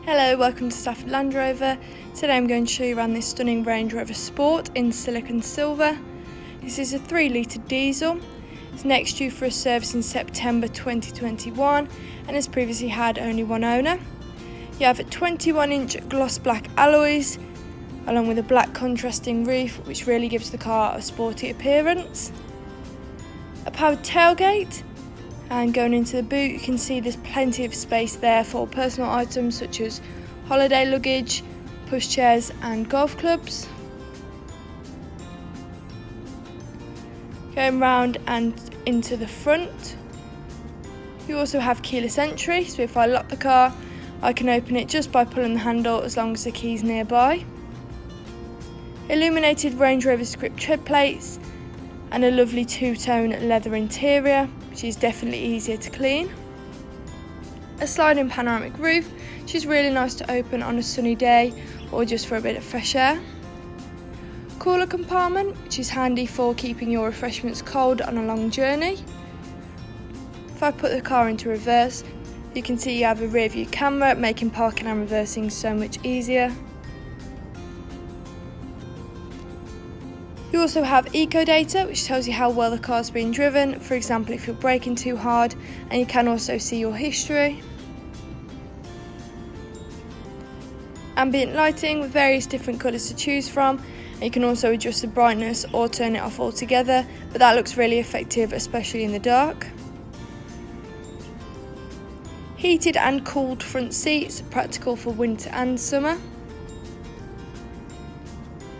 Hello, welcome to Stafford Land Rover. Today I'm going to show you around this stunning Range Rover Sport in silicon silver. This is a 3 litre diesel. It's next due for a service in September 2021 and has previously had only one owner. You have 21-inch gloss black alloys along with a black contrasting roof which really gives the car a sporty appearance. A powered tailgate. And going into the boot, you can see there's plenty of space there for personal items such as holiday luggage, pushchairs and golf clubs. Going round and into the front, you also have keyless entry, so if I lock the car, I can open it just by pulling the handle as long as the key's nearby. Illuminated Range Rover script tread plates and a lovely two-tone leather interior, which is definitely easier to clean. A sliding panoramic roof, which is really nice to open on a sunny day or just for a bit of fresh air. Cooler compartment, which is handy for keeping your refreshments cold on a long journey. If I put the car into reverse, you can see you have a rear view camera, making parking and reversing so much easier. You also have eco data, which tells you how well the car's been driven, for example if you're braking too hard, and you can also see your history. Ambient lighting with various different colours to choose from, and you can also adjust the brightness or turn it off altogether, but that looks really effective, especially in the dark. Heated and cooled front seats, practical for winter and summer.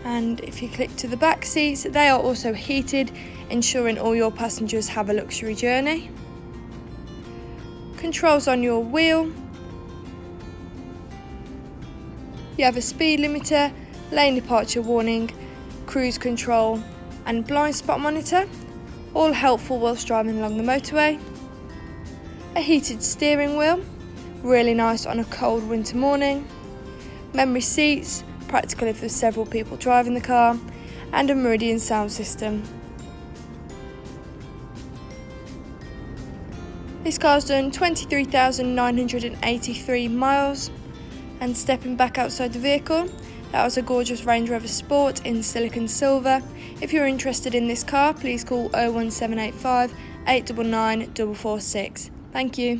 And if you click to the back seats, they are also heated, ensuring all your passengers have a luxury journey. Controls on your wheel. You have a speed limiter, lane departure warning, cruise control and blind spot monitor, all helpful whilst driving along the motorway. A heated steering wheel, really nice on a cold winter morning. Memory seats, practical if there's several people driving the car, and a Meridian sound system. This car's done 23,983 miles, and stepping back outside the vehicle, that was a gorgeous Range Rover Sport in silicon silver. If you're interested in this car, please call 01785 899 446. Thank you.